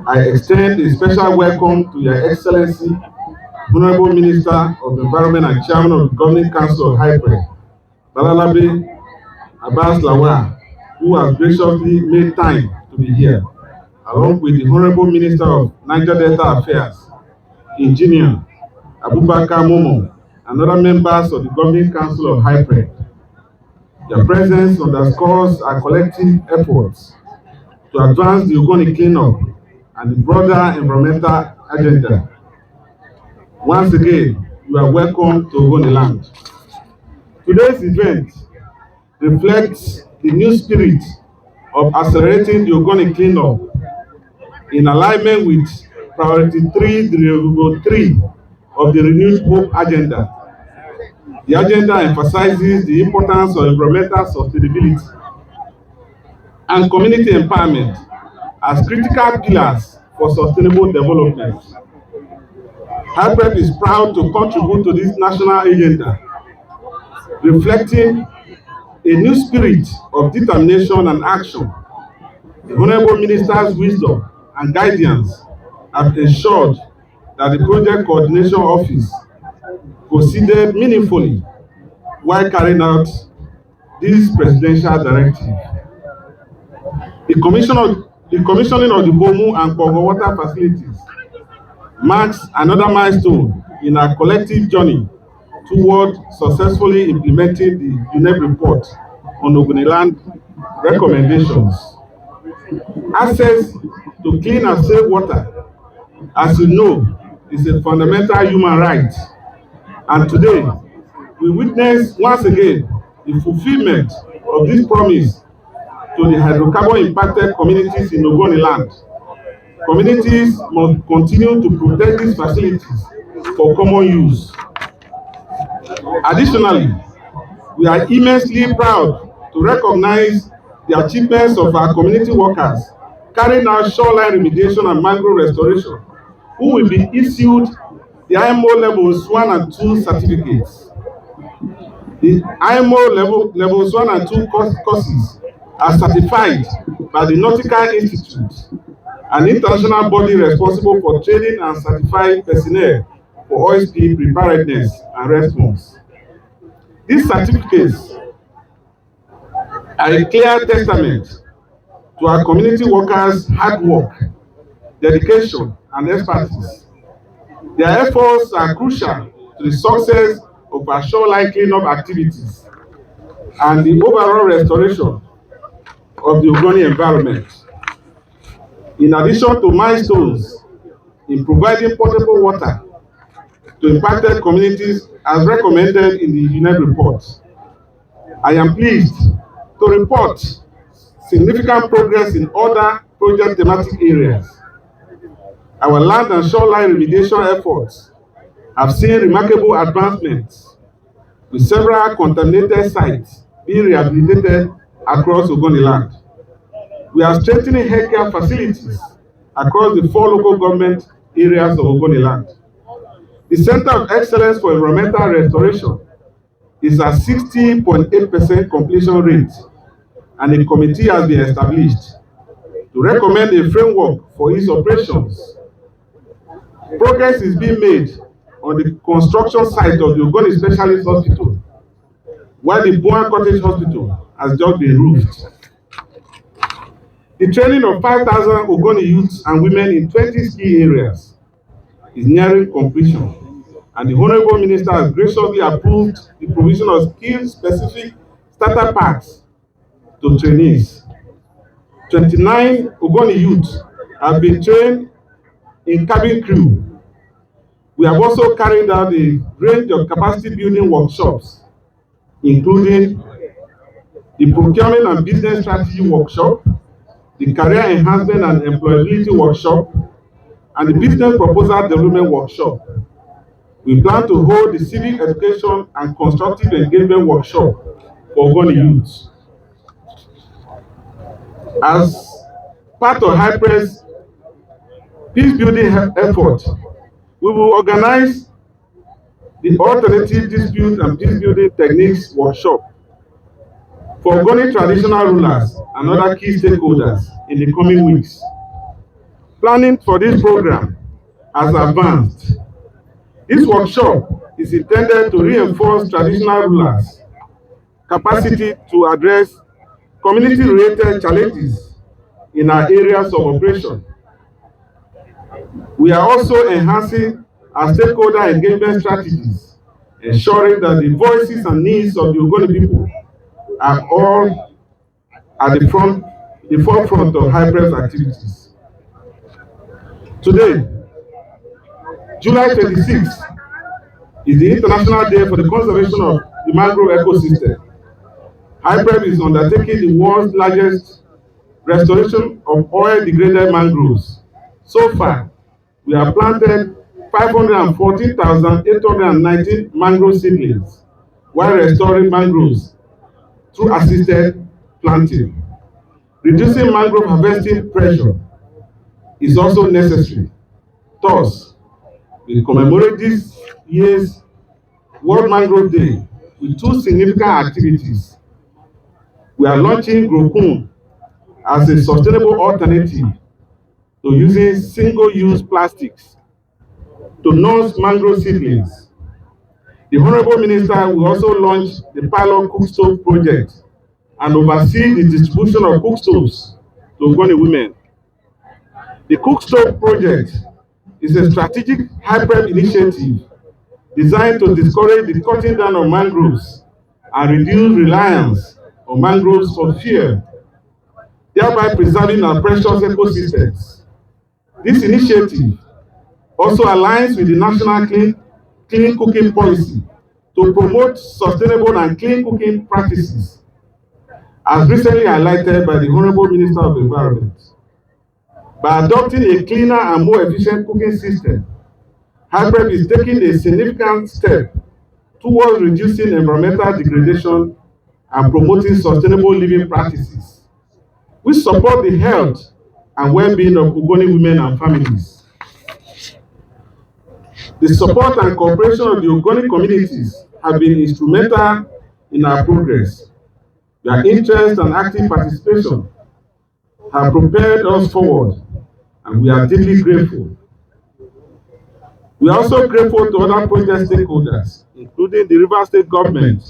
I extend a special welcome to Your Excellency, Honorable Minister of Environment and Chairman of the Governing Council of HYPREP, Balarabe Abbas Lawal, who has graciously made time to be here, along with the Honorable Minister of Niger Delta Affairs, Engineer Abubakar Momoh, and other members of the Governing Council of HYPREP. Their presence underscores our collective efforts to advance the Ogoni cleanup and the broader environmental agenda. Once again, you are welcome to Ogoniland. Today's event reflects the new spirit of accelerating the Ogoni cleanup in alignment with Priority 3 of the Renewed Hope Agenda. The agenda emphasizes the importance of environmental sustainability and community empowerment as critical pillars for sustainable development. HYPREP is proud to contribute to this national agenda, reflecting a new spirit of determination and action. The Honorable Minister's wisdom and guidance have ensured that the Project Coordination Office proceeded meaningfully while carrying out this presidential directive. The commissioning of the Bomu and Kpogor water facilities marks another milestone in our collective journey toward successfully implementing the UNEP report on Ogoniland recommendations. Access to clean and safe water, as you know, is a fundamental human right. And today, we witness once again the fulfillment of this promise to the hydrocarbon impacted communities in Ogoniland. Communities must continue to protect these facilities for common use. Additionally, we are immensely proud to recognize the achievements of our community workers carrying out shoreline remediation and mangrove restoration, who will be issued the IMO levels 1 and 2 certificates. The IMO levels 1 and 2 courses are certified by the Nautical Institute, an international body responsible for training and certifying personnel for oil spill preparedness and response. These certificates are a clear testament to our community workers' hard work, dedication, and expertise. Their efforts are crucial to the success of our shoreline cleanup activities and the overall restoration of the Ogoni environment. In addition to milestones in providing potable water to impacted communities as recommended in the UNEP report, I am pleased to report significant progress in other project thematic areas. Our land and shoreline remediation efforts have seen remarkable advancements, with several contaminated sites being rehabilitated across Ogoniland. We are strengthening healthcare facilities across the 4 local government areas of Ogoniland. The Center of Excellence for Environmental Restoration is at 60.8% completion rate, and a committee has been established to recommend a framework for its operations. Progress is being made on the construction site of the Ogoni Specialist Hospital, while the Bomu Cottage Hospital has just been roofed. The training of 5,000 Ogoni youths and women in 20 ski areas is nearing completion, and the Honorable Minister has graciously approved the provision of skill-specific starter packs to trainees. 29 Ogoni youths have been trained in cabin crew. We have also carried out a range of capacity building workshops, including the procurement and business strategy workshop, the career enhancement and employability workshop, and the business proposal development workshop. We plan to hold the civic education and constructive engagement workshop for Ogoni youths. As part of HYPREP's peace building effort, we will organize the Alternative Dispute and Peace Building Techniques workshop for Ogoni traditional rulers and other key stakeholders in the coming weeks. Planning for this program has advanced. This workshop is intended to reinforce traditional rulers' capacity to address community-related challenges in our areas of operation. We are also enhancing our stakeholder engagement strategies, ensuring that the voices and needs of the Ogoni people are all at the forefront of HYPREP's activities. Today, July 26th, is the International Day for the Conservation of the Mangrove Ecosystem. HYPREP is undertaking the world's largest restoration of oil-degraded mangroves. So far, we have planted 514,819 mangrove seedlings while restoring mangroves through assisted planting. Reducing mangrove harvesting pressure is also necessary. Thus, we commemorate this year's World Mangrove Day with two significant activities. We are launching Grokun as a sustainable alternative to using single-use plastics to nurse mangrove seedlings. The Honorable Minister will also launch the pilot cook stove project and oversee the distribution of cook stoves to Ogoni women. The cook stove project is a strategic HYPREP initiative designed to discourage the cutting down of mangroves and reduce reliance on mangroves for fuel, thereby preserving our precious ecosystems. This initiative also aligns with the National Clean Cooking Policy to promote sustainable and clean cooking practices, as recently highlighted by the Honorable Minister of Environment. By adopting a cleaner and more efficient cooking system, HYPREP is taking a significant step towards reducing environmental degradation and promoting sustainable living practices, which support the health and well-being of Ogoni women and families. The support and cooperation of the Ogoni communities have been instrumental in our progress. Their interest and active participation have propelled us forward, and we are deeply grateful. We are also grateful to other project stakeholders, including the River State Government,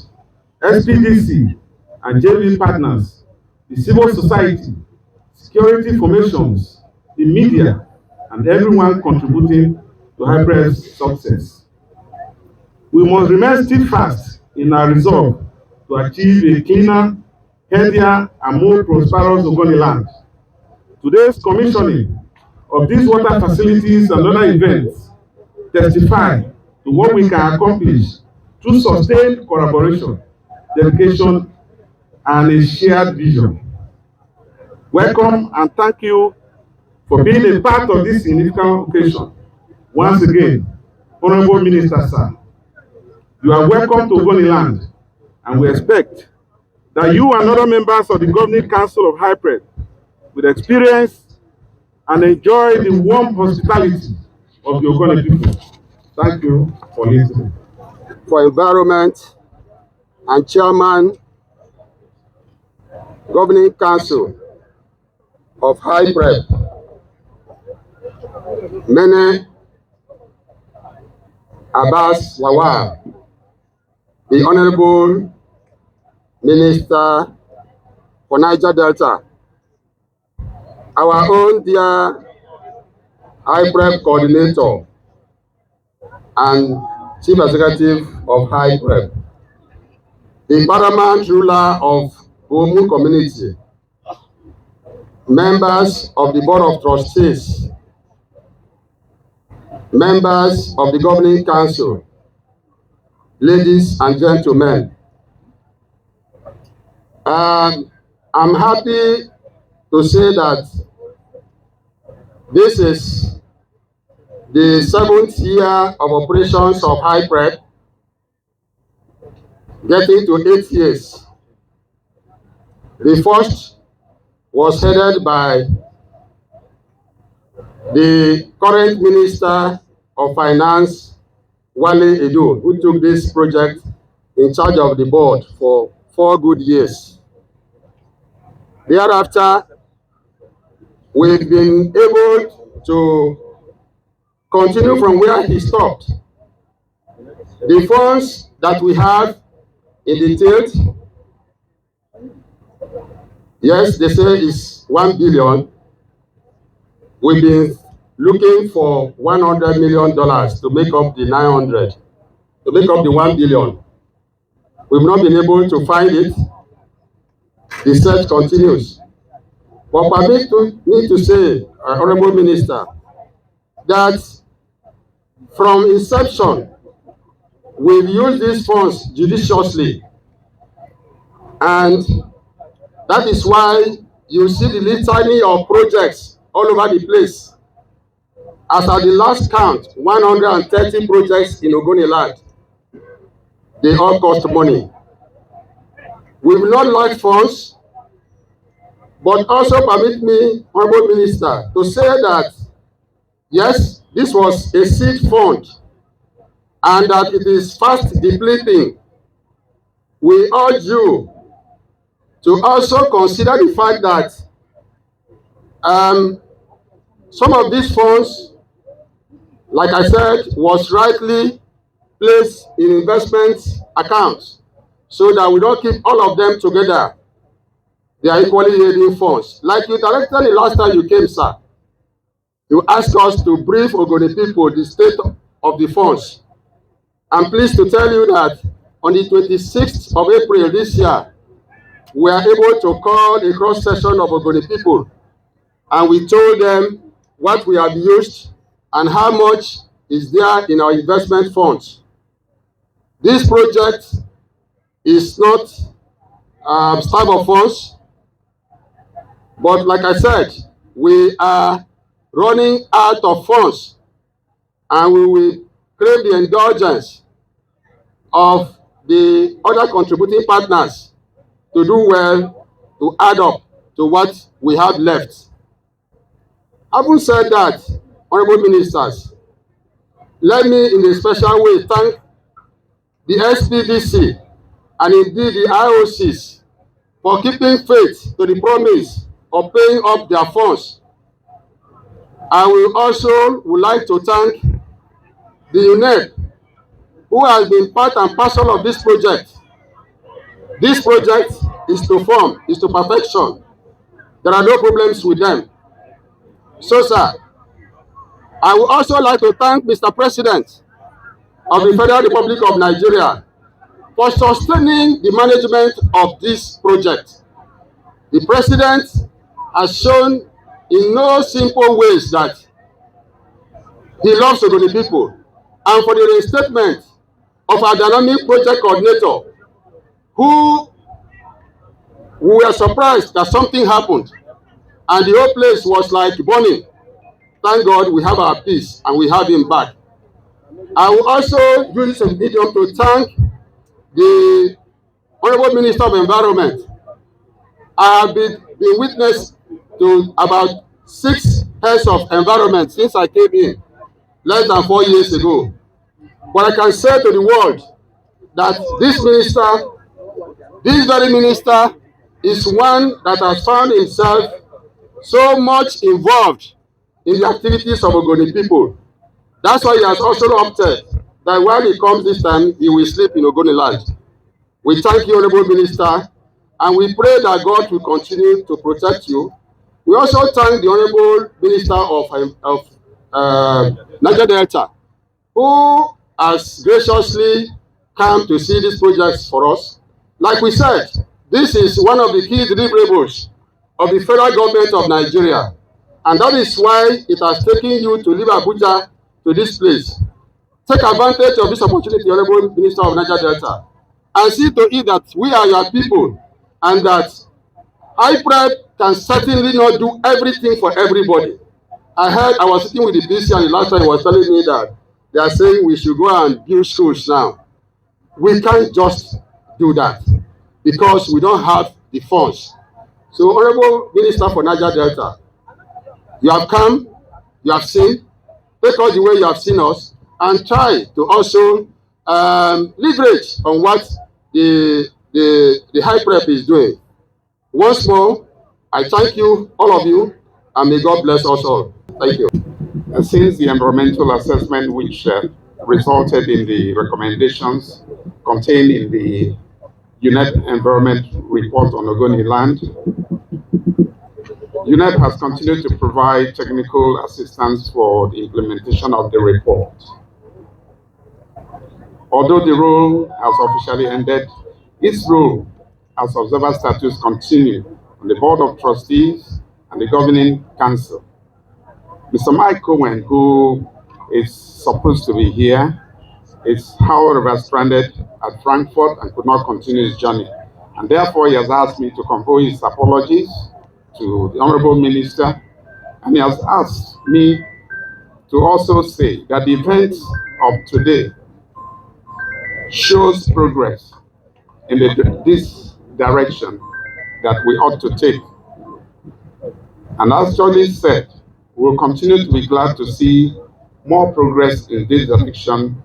SPDC, and JV partners, the civil society, security formations, the media, and everyone contributing to HYPREP's success. We must remain steadfast in our resolve to achieve a cleaner, healthier, and more prosperous Ogoniland. Today's commissioning of these water facilities and other events testify to what we can accomplish through sustained collaboration, dedication, and a shared vision. Welcome and thank you for being a part of this significant occasion. Once again, Honorable Minister, sir, you are welcome to Ogoniland, and we expect that you and other members of the Governing Council of HYPREP will experience and enjoy the warm hospitality of the Ogoni people. Thank you for listening. For Environment and Chairman, Governing Council of HYPREP, Mene Abbas Lawal, the Honorable Minister for Niger Delta, our own dear HYPREP Coordinator and Chief Executive of HYPREP, the paramount ruler of Bomu Community, members of the Board of Trustees, members of the Governing Council, ladies and gentlemen. I'm happy to say that this is the 7th year of operations of HYPREP, getting to 8 years. The first was headed by the current Minister of Finance, Wale Edo, who took this project in charge of the board for 4 good years. Thereafter, we've been able to continue from where he stopped. The funds that we have in detail, yes, they say is 1 billion. We've been looking for $100 million to make up the 900, to make up the 1 billion. We've not been able to find it. The search continues. But permit me to say, Honorable Minister, that from inception, we've used these funds judiciously. And that is why you see the litany of projects all over the place. As at the last count, 130 projects in Ogoniland. They all cost money. We will not lack funds, but also permit me, Honorable Minister, to say that, yes, this was a seed fund and that it is fast depleting. We urge you to also consider the fact that some of these funds, like I said, was rightly placed in investment accounts so that we don't keep all of them together. They are equally yielding funds. Like you directed the last time you came, sir, you asked us to brief Ogoni people the state of the funds. I'm pleased to tell you that on the 26th of April this year, we are able to call a cross-section of Ogoni people, and we told them what we have used and how much is there in our investment funds. This project is not starve of funds, but like I said, we are running out of funds, and we will crave the indulgence of the other contributing partners to do well to add up to what we have left. Having said that, Honorable Ministers, let me in a special way thank the SPDC and indeed the IOCs for keeping faith to the promise of paying up their funds. I will also like to thank the UNEP, who has been part and parcel of this project. This project is to form, is to perfection. There are no problems with them. So, sir, I would also like to thank Mr. President of the Federal Republic of Nigeria for sustaining the management of this project. The President has shown in no simple ways that he loves Ogoni people, and for the reinstatement of our dynamic project coordinator, who we were surprised that something happened and the whole place was like burning. Thank God we have our peace and we have him back. I will also use this medium to thank the Honorable Minister of Environment. I have been witness to about 6 heads of environment since I came in less than 4 years ago. But I can say to the world that this very minister, is one that has found himself so much involved in the activities of Ogoni people. That's why he has also opted that while he comes this time, he will sleep in Ogoniland. We thank you, Honorable Minister, and we pray that God will continue to protect you. We also thank the Honorable Minister of Niger Delta, who has graciously come to see these projects for us. Like we said, this is one of the key deliverables of the federal government of Nigeria, and that is why it has taken you to leave Abuja to this place. Take advantage of this opportunity, Honorable Minister of Niger Delta, and see to it that we are your people, and that HYPREP can certainly not do everything for everybody. I was sitting with the PC, and the last time he was telling me that they are saying we should go and build schools now. We can't just do that because we don't have the funds. So, Honorable Minister for Niger Delta, you have come, you have seen, take us the way you have seen us, and try to also leverage on what the HYPREP is doing. Once more, I thank you, all of you, and may God bless us all. Thank you. Since the environmental assessment which resulted in the recommendations contained in the UNEP Environment Report on Ogoniland, UNEP has continued to provide technical assistance for the implementation of the report. Although the role has officially ended, its role as observer status continues on the Board of Trustees and the Governing Council. Mr. Mike Cohen, who is supposed to be here, is however stranded at Frankfurt and could not continue his journey. And therefore, he has asked me to convey his apologies to the Honorable Minister, and he has asked me to also say that the events of today shows progress in this direction that we ought to take. And as Charlie said, we'll continue to be glad to see more progress in this direction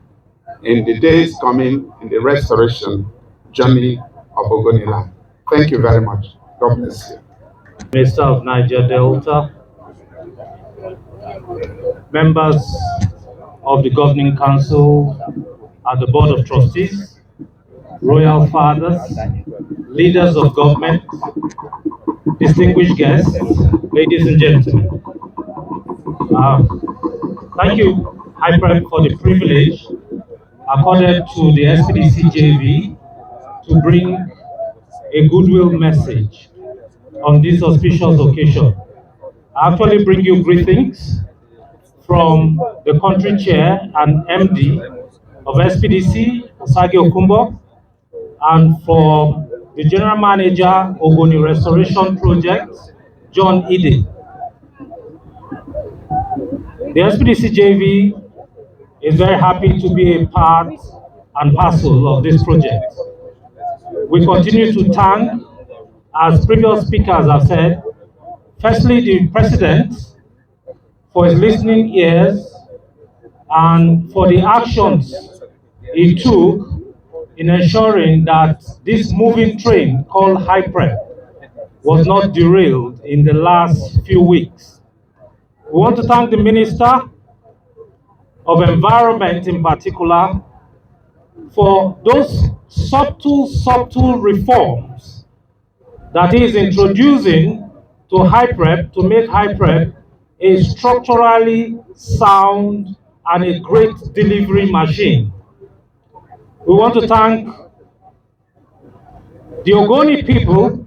in the days coming in the restoration journey of Ogoniland. Thank you very much. God bless you. Minister of Niger Delta, members of the Governing Council and the Board of Trustees, Royal Fathers, leaders of government, distinguished guests, ladies and gentlemen. Thank you, HYPREP, for the privilege accorded to the SPDC-JV to bring a goodwill message on this auspicious occasion. I actually bring you greetings from the country chair and MD of SPDC, Osage Okumbo, and from the general manager Ogoni Restoration Project, John Ide. The SPDC JV is very happy to be a part and parcel of this project. We continue to thank, as previous speakers have said, firstly the President for his listening ears and for the actions he took in ensuring that this moving train called HYPREP was not derailed in the last few weeks. We want to thank the Minister of Environment in particular for those subtle reforms that he is introducing to HYPREP to make HYPREP a structurally sound and a great delivery machine. We want to thank the Ogoni people,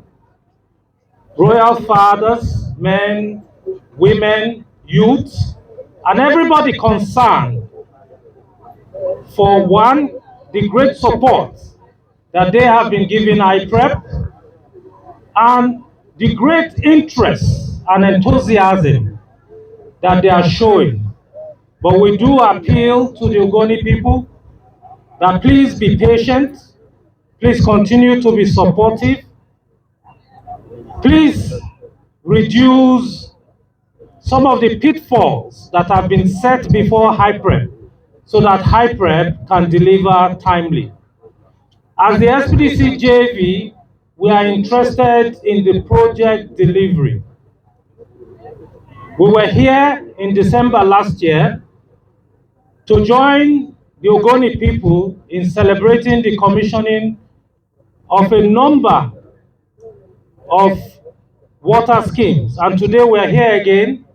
royal fathers, men, women, youth, and everybody concerned for one, the great support that they have been giving HYPREP and the great interest and enthusiasm that they are showing. But we do appeal to the Ogoni people that please be patient, please continue to be supportive, please reduce some of the pitfalls that have been set before HYPREP so that HYPREP can deliver timely. As the SPDC JV, we are interested in the project delivery. We were here in December last year to join the Ogoni people in celebrating the commissioning of a number of water schemes. And today we are here again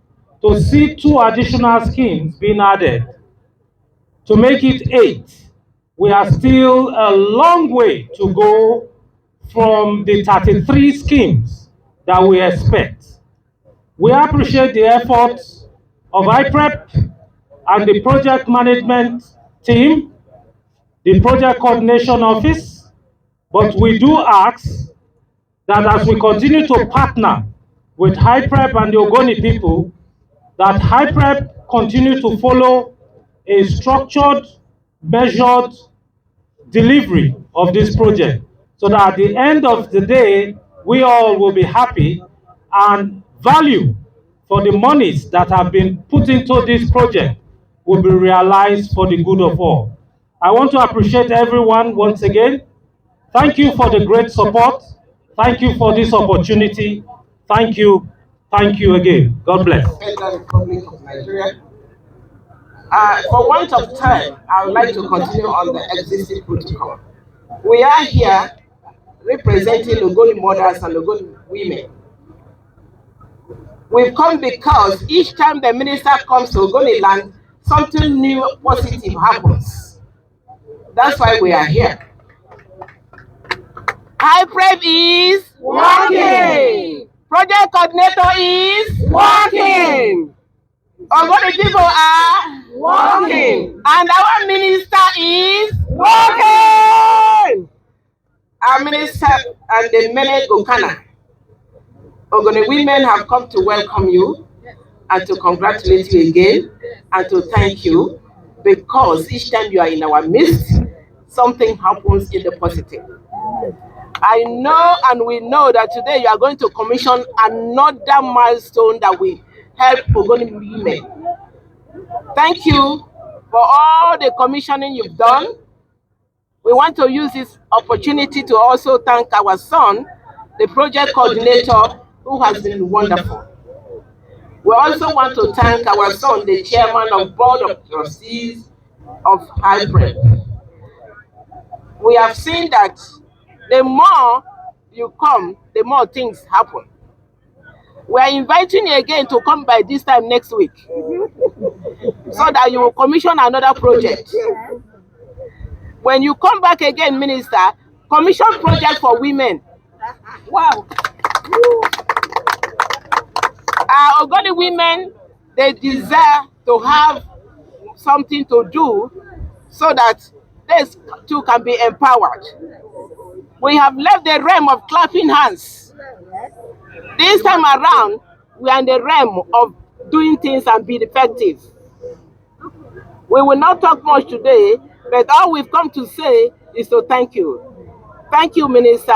to see 2 additional schemes being added. To make it 8, we are still a long way to go from the 33 schemes that we expect. We appreciate the efforts of HYPREP and the project management team, the project coordination office, but we do ask that as we continue to partner with HYPREP and the Ogoni people, that HYPREP continue to follow a structured, measured delivery of this project, so that at the end of the day, we all will be happy and value for the monies that have been put into this project will be realized for the good of all. I want to appreciate everyone once again. Thank you for the great support. Thank you for this opportunity. Thank you. Thank you again. God bless. Federal Republic of Nigeria, For want of time, I would like to continue on the existing protocol. We are here representing Ogoni mothers and Ogoni women. We've come because each time the minister comes to Ogoniland, something new positive happens. That's why we are here. HYPREP is working. Project coordinator is working. Ogoni people are working. And our minister is working. Our minister and the Mene Gokana. Ogoni women have come to welcome you and to congratulate you again and to thank you, because each time you are in our midst, something happens in the positive. I know and we know that today you are going to commission another milestone that will help Ogoni women. Thank you for all the commissioning you've done. We want to use this opportunity to also thank our son, the project coordinator, who has been wonderful. We also want to thank our son, the chairman of Board of Trustees of HYPREP. We have seen that the more you come, the more things happen. We are inviting you again to come by this time next week, so that you will commission another project. When you come back again, Minister, commission project for women. Wow. Our Ogoni women, they desire to have something to do so that they too can be empowered. We have left the realm of clapping hands. This time around, we are in the realm of doing things and being effective. We will not talk much today, but all we've come to say is to thank you. Thank you, Minister,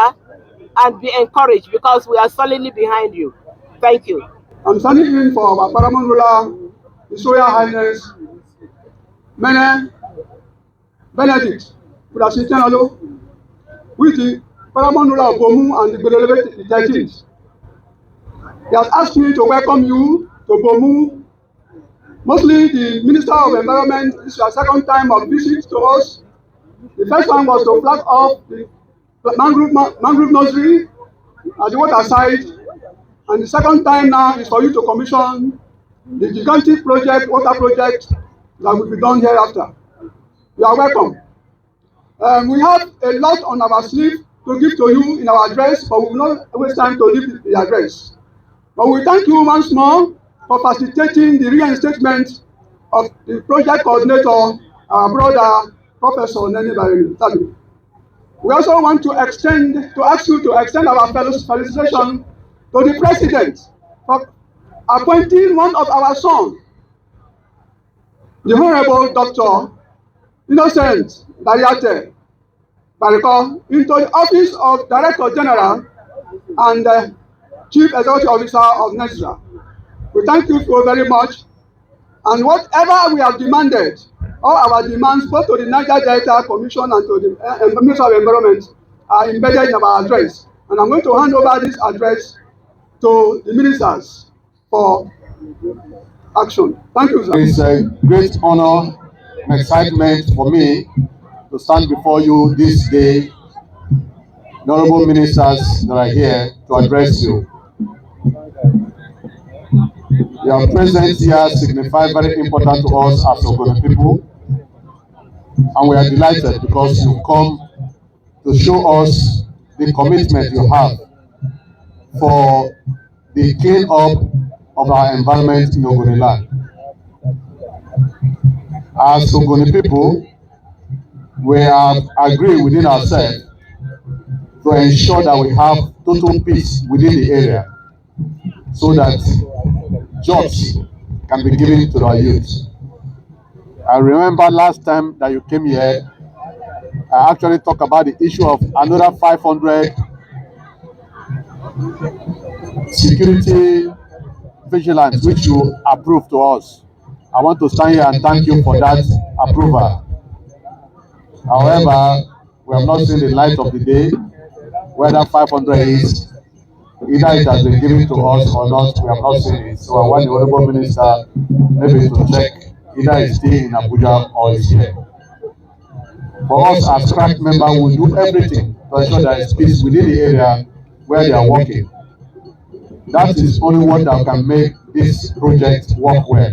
and be encouraged, because we are solidly behind you. Thank you. I'm standing in for our paramount ruler, His Royal Highness Mene Benedict Fudasitianalo, with the paramount ruler of Bomu and the Balarabe the 13th. He has asked me to welcome you to Bomu. Mostly the Minister of Environment, this is your second time of visit to us. The first one was to flag off the mangrove nursery at the waterside, and the second time now is for you to commission the gigantic project, water project, that will be done hereafter. You are welcome. We have a lot on our sleeve to give to you in our address, but we will not waste time to give the address. But we thank you once more for facilitating the reinstatement of the project coordinator, our brother, Professor Nenibarini Zabbey. We also want to ask you to extend our felicitation to the President for appointing one of our sons, the Honorable Dr. Innocent Bariate Bariko, into the office of Director General and Chief Executive Officer of Niger. We thank you so very much. And whatever we have demanded, all our demands, both to the Niger Delta Commission and to the Minister of Environment, are embedded in our address. And I'm going to hand over this address to the ministers for action. Thank you, sir. It's a great honor and excitement for me to stand before you this day, the honorable ministers that are here, to address you. Your presence here signifies very important to us as Ogoni people, and we are delighted because you come to show us the commitment you have for the clean up of our environment in Ogoniland. As Ogoni people, we have agreed within ourselves to ensure that we have total peace within the area, so that jobs can be given to our youth. I remember last time that you came here, I actually talked about the issue of another 500 security vigilance, which you approved to us. I want to stand here and thank you for that approval. However, we have not seen the light of the day, whether 500 is, either it has been given to us or not, we have not seen it. So I want the Honorable Minister maybe to check either is staying in Abuja or is here. For us as crack members, we do everything to ensure there is peace within the area where they are working. That is only what that can make this project work well.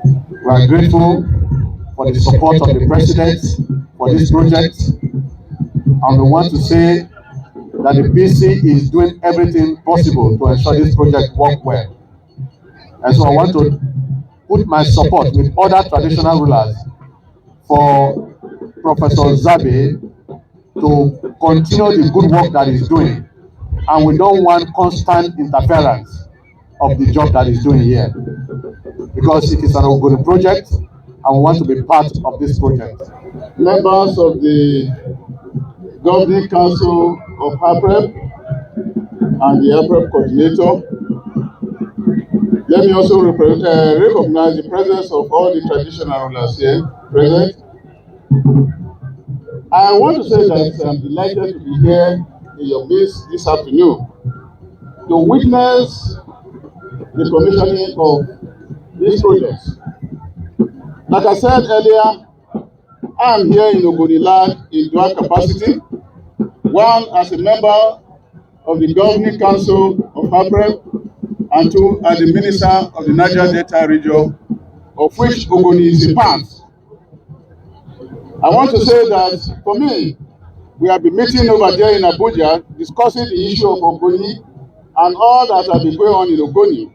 We are grateful for the support of the President for this project, and we want to say that the PC is doing everything possible to ensure this project works well. And so I want to put my support with other traditional rulers for Professor Zabbey to continue the good work that he's doing. And we don't want constant interference of the job that he's doing here, because it is an ongoing project and we want to be part of this project. Members of the Governing Council of HYPREP and the HYPREP coordinator, let me also recognize the presence of all the traditional rulers here present. I want to say that I'm delighted to be here in your midst this afternoon to witness the commissioning of this project. Like I said earlier, I am here in Ogoniland in dual capacity, one as a member of the Governing Council of HYPREP, and two as the Minister of the Niger Delta region, of which Ogoni is a part. I want to say that for me, we have been meeting over there in Abuja discussing the issue of Ogoni and all that has been going on in Ogoni.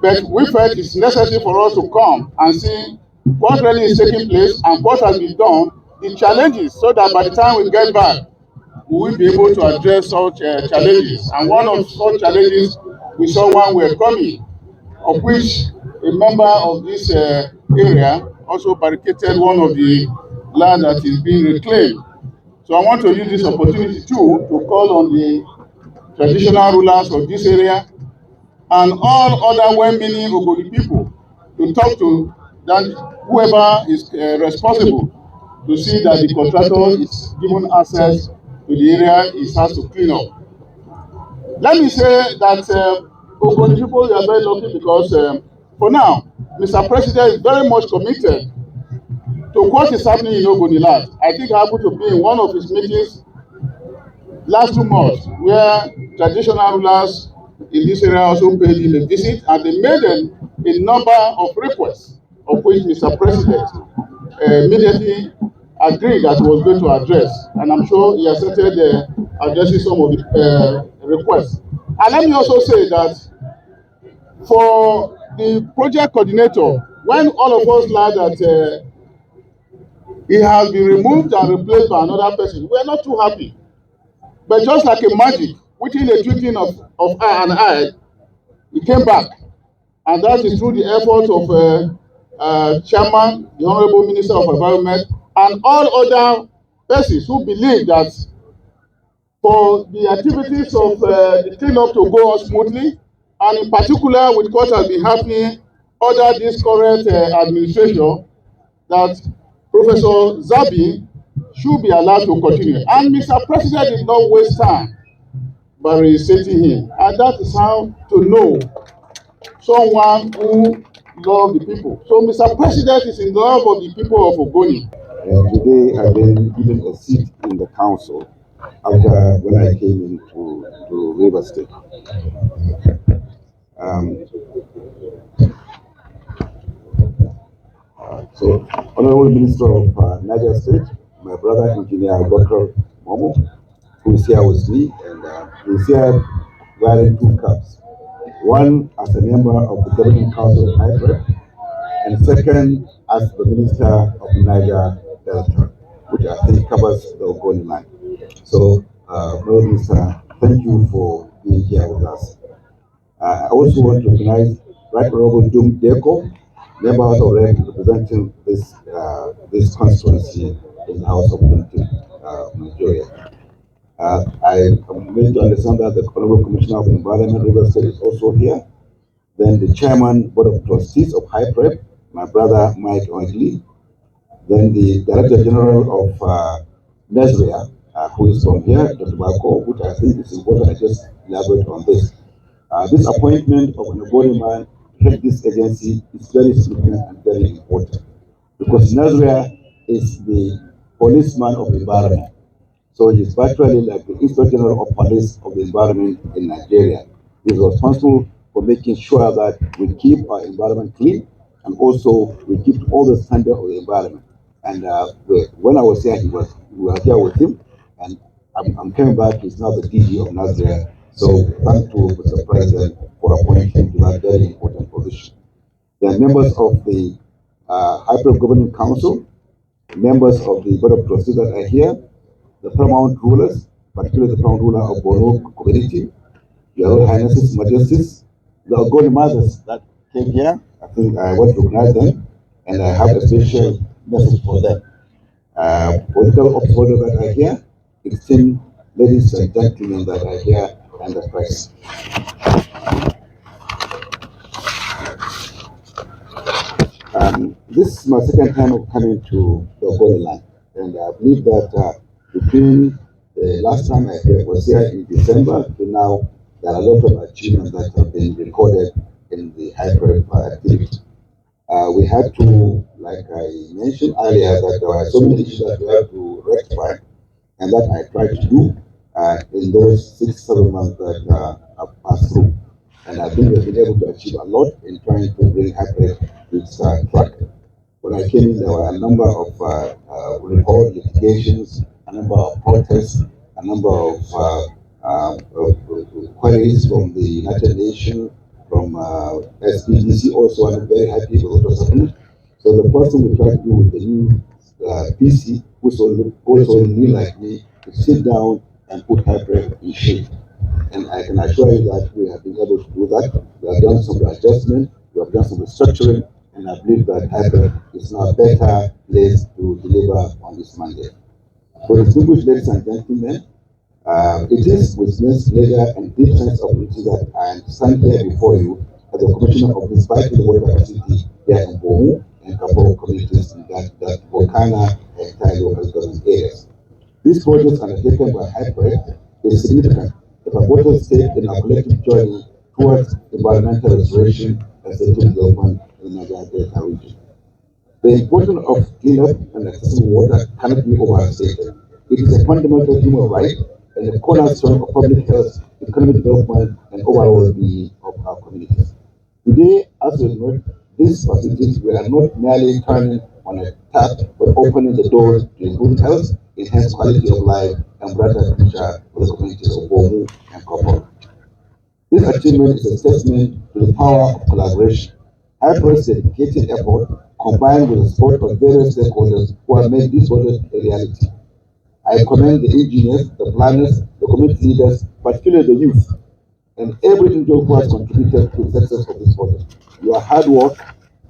But we felt it's necessary for us to come and see what really is taking place and what has been done, the challenges, so that by the time we get back, we will be able to address such challenges. And one of such challenges, we saw one were coming, of which a member of this area also barricaded one of the land that is being reclaimed. So I want to use this opportunity too to call on the traditional rulers of this area and all other well-meaning Ogoni people to talk to that whoever is responsible to see that the contractor is given access to the area it has to clean up. Let me say that Ogoni people are very lucky because for now, Mr. President is very much committed to what is happening in Ogoniland. I think I happened to be in one of his meetings last 2 months where traditional rulers in this area also paid him a visit, and they made a number of requests, of which Mr. President immediately agreed that he was going to address, and I'm sure he has started addressing some of the requests. And let me also say that for the project coordinator, when all of us learned that he has been removed and replaced by another person, we are not too happy. But just like a magic, within the twinkling of eye and eye, he came back. And that is through the effort of Chairman, the Honorable Minister of Environment, and all other persons who believe that for the activities of the cleanup to go on smoothly, and in particular with what has been happening under this current administration, that Professor Zabbey should be allowed to continue. And Mr. President did not waste time by reinstating him. And that is how to know someone who loves the people. So Mr. President is in love of the people of Ogoni. Today I've been given a seat in the council after when I came into River State. So, Honorable Minister of Niger State, my brother Engineer Abubakar Momoh, who is here with me, and he's here wearing 2 caps. One as a member of the Governing Council of HYPREP, and second as the Minister of Niger Delta, which I think covers the Ogoniland. So, Honorable Minister, thank you for being here with us. I also want to recognize Right Honorable Dum Deko, members of REP representing this constituency in the House of Nigeria. I am made to understand that the Honorable Commissioner of Environment, River State, is also here. Then the Chairman, Board of Trustees of HYPREP, my brother Mike Oigli. Then the Director General of Nigeria, who is from here, Dr. Bako, which I think is important. I just elaborate on this. This appointment of an Ogoni man head this agency is very significant and very important, because Nigeria is the policeman of the environment. So he's virtually like the Inspector General of Police of the environment in Nigeria. He's responsible for making sure that we keep our environment clean, and also we keep all the standards of the environment. And when I was here, we were here with him, and I'm coming back. He's now the DG of Nigeria. So thank you, Mr. President, for appointing him to that very important position. They are members of the HYPREP Governing Council, members of the Board of Trustees that are here, the paramount rulers, particularly the paramount ruler of Bomu community, Your Royal Highnesses, Majesties, the Ogoni mothers that came here. I think I want to recognize them, and I have a special message for them. Political officers that are here, esteemed ladies and gentlemen that are here, and the press. This is my second time of coming to the Ogoniland, and I believe that between the last time I was here in December to now, there are a lot of achievements that have been recorded in the HYPREP activity. We had to, like I mentioned earlier, that there were so many issues that we had to rectify, and that I tried to do in those 6-7 months that I've passed through. And I think we've been able to achieve a lot in trying to bring HYPREP to its track. When I came in, there were a number of report litigations, a number of protests, a number of queries from the United Nations, from SPDC also. I'm very happy with what was happening. So the first thing we tried to do with the new PC, who's also new like me, to sit down and put HYPREP in shape. And I can assure you that we have been able to do that. We have done some adjustment, we have done some restructuring, and I believe that HYPREP is now a better place to deliver on this mandate. For distinguished ladies and gentlemen, it is with immense pleasure and deep sense of duty that I stand here before you as the commissioner of this vital water facility here in Bomu and Kpogor Communities in that Volcana and entire local government areas. These projects undertaken by HYPREP is significant. It's a vital step in our collective journey towards environmental restoration and sustainable development in the Niger Delta region. The importance of clean up and accessible water cannot be overstated. It is a fundamental human right and a cornerstone of public health, economic development, and overall well-being of our communities. Today, as we know, these facilities we are not merely turning on a tap, but opening the doors to improve health, enhance quality of life, and brighter future for the communities of Bomu and Kpogor. This achievement is a testament to the power of collaboration. HYPREP's dedicated effort, combined with the support of various stakeholders who have made this project a reality. I commend the engineers, the planners, the community leaders, particularly the youth, and every individual who has contributed to the success of this project. Your hard work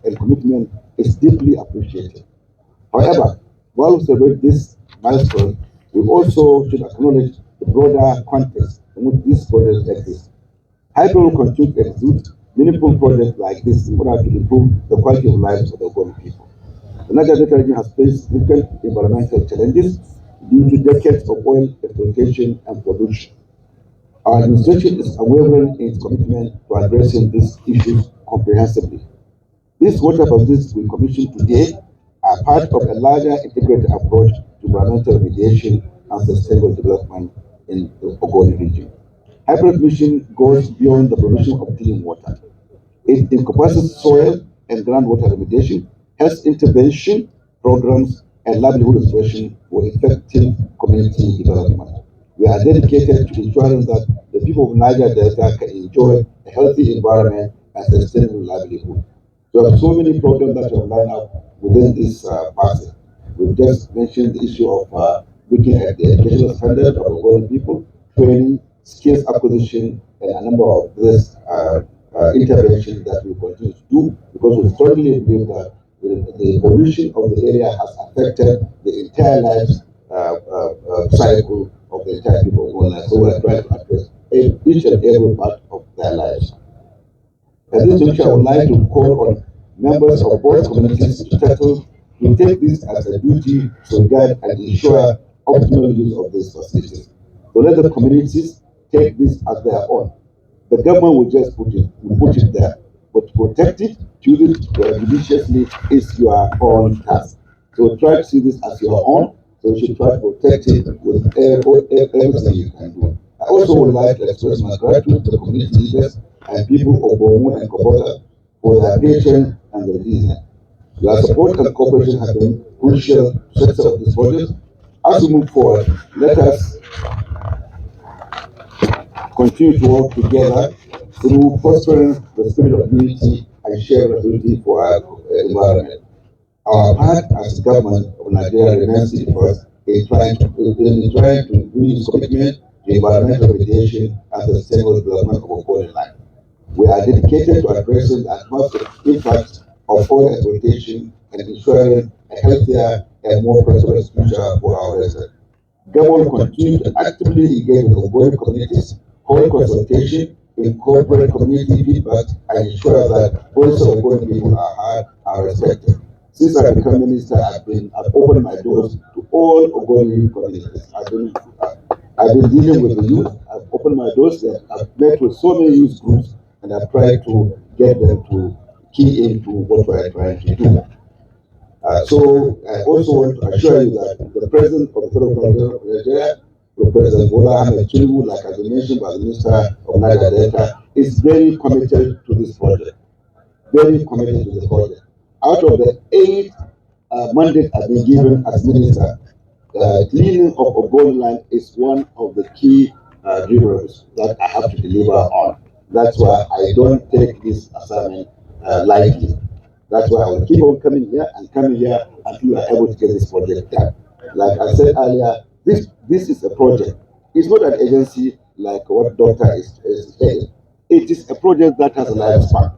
and commitment is deeply appreciated. However, while we celebrate this milestone, we also should acknowledge the broader context in which this project exists. HYPREP will continue to execute meaningful projects like this in order to improve the quality of lives of the Ogoni people. The Niger Delta region has faced significant environmental challenges due to decades of oil exploitation and pollution. Our administration is unwavering in its commitment to addressing these issues comprehensively. These water facilities we commissioned today are part of a larger integrated approach to environmental remediation and sustainable development in the Ogoni region. HYPREP mission goes beyond the provision of clean water. It encompasses soil and groundwater remediation, health intervention programs, and livelihood restoration for effective community development. We are dedicated to ensuring that the people of Niger Delta can enjoy a healthy environment and sustainable livelihood. There are so many programs that have lined up within this passage. We've just mentioned the issue of looking at the educational standard of Ogoni people, training, skills acquisition, and a number of this interventions that we continue to do, because we strongly believe that the pollution of the area has affected the entire life cycle of the entire people of Ogoniland. So we are trying to address each and every part of their lives. At this juncture, I would like to call on members of both communities to take this as a duty to guide and ensure optimal use of these facilities. So let the communities take this as their own. The government will just put it there. but to protect it, choose it judiciously is your own task. So try to see this as your own. So you should try to protect it with everything you can do. I also would like to express my gratitude to the community leaders and people of Bomu and Kpogor for their patience and their resilience. Your support and cooperation have been crucial to success of this project. As we move forward, let us continue to work together through fostering the spirit of unity and shared responsibility for our environment. Our part as the government of Nigeria remains steadfast in trying to bring commitment to environmental remediation and sustainable development of Ogoniland. We are dedicated to addressing the adverse impacts of oil exploitation and ensuring a healthier and more prosperous future for our residents. Government will continue to actively engage with Ogoni communities, hold consultation, incorporate community feedback, and ensure that voices of Ogoni people are heard and respected. Since I became minister, I've opened my doors to all Ogoni communities. I've been dealing with the youth. I've opened my doors. I've met with so many youth groups, and I've tried to get them to key into what we're trying to do. So I also want to assure you that the President of the Federal Government of Nigeria, President Bola Tinubu, like as mentioned by the Minister of Niger Delta, is very committed to this project. Very committed to this project. Out of the 8 mandates I've been given as minister, cleaning of Ogoniland is one of the key deliverables that I have to deliver on. That's why I don't take this assignment lightly. That's why I will keep on coming here until we are able to get this project done. Like I said earlier, this is a project. It's not an agency like what Doctor is saying. It is a project that has a lifespan.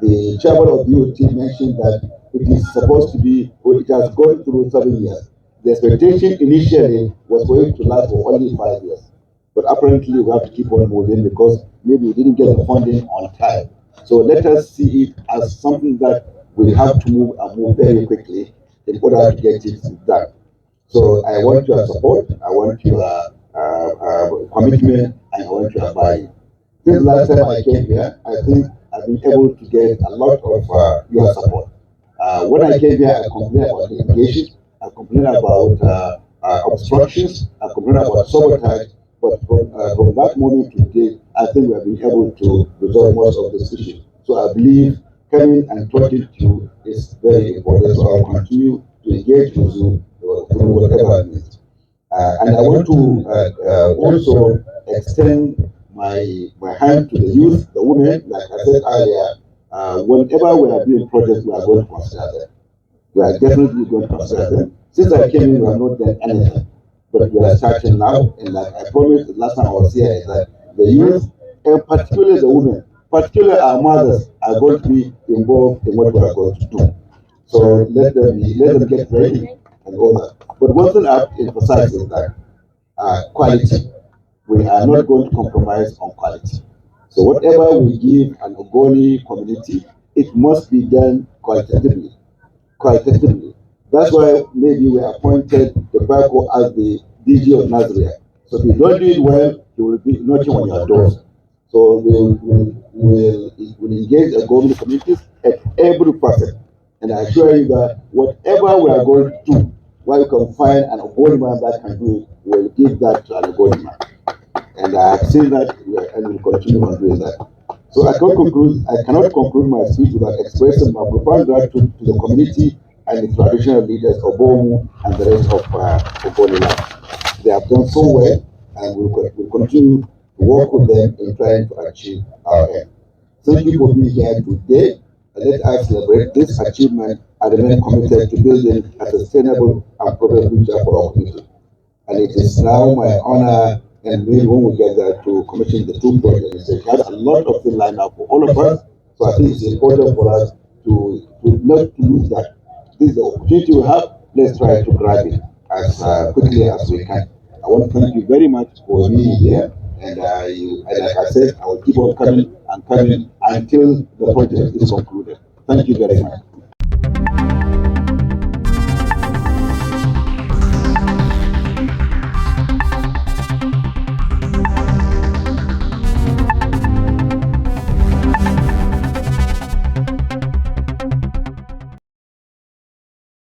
The chairman of DOT mentioned that it is supposed to be, or it has gone through 7 years. The expectation initially was for it to last for only 5 years. But apparently we have to keep on moving because maybe we didn't get the funding on time. So let us see it as something that we have to move and move very quickly in order to get it done. So I want your support, I want your commitment, and I want your buy-in. Since last time I came here, I think I've been able to get a lot of your support. When I came here, I complained about litigation, I complained about obstructions, I complained about sabotage, but from that moment to today, I think we have been able to resolve most of this issue. So I believe coming and talking to you is very important. So I'll continue to engage with you through whatever needs. And I want to also extend my hand to the youth, the women, like I said earlier. Whenever we are doing projects, we are going to consider them. We are definitely going to consider them. Since I came in, we have not done anything. But we are starting now, and like I promised the last time I was here, is that the youth, and particularly the women, particularly our mothers, are going to be involved in what we are going to do. So let them get ready and all that. But one thing I have to emphasize is that quality. We are not going to compromise on quality. So whatever we give an Ogoni community, it must be done qualitatively. Qualitatively. That's why maybe we appointed the Bako as the DG of Nigeria. So if you don't do it well, he will be knocking on your doors. So we'll engage the government communities at every facet. And I assure you that whatever we are going to do, where you can find an Ogoni man that can do it, we'll give that to an Ogoni man. And I have seen that and will continue on doing that. So I cannot conclude my speech without expressing my profound gratitude to the community and the traditional leaders of Bomu and the rest of Ogoniland. They have done so well, and we'll continue to work with them in trying to achieve our aim. Thank you for being here today, and let us celebrate this achievement and remain committed to building a sustainable and prosperous future for our community. And it is now my honor and maybe when we get there to commission the 2 projects. It has a lot of things lined up for all of us, so I think it's important for us to not to lose that. This is the opportunity we have. Let's try to grab it as quickly as we can. I want to thank you very much for being here, and like I said, I will keep on coming and coming until the project is concluded. Thank you very much.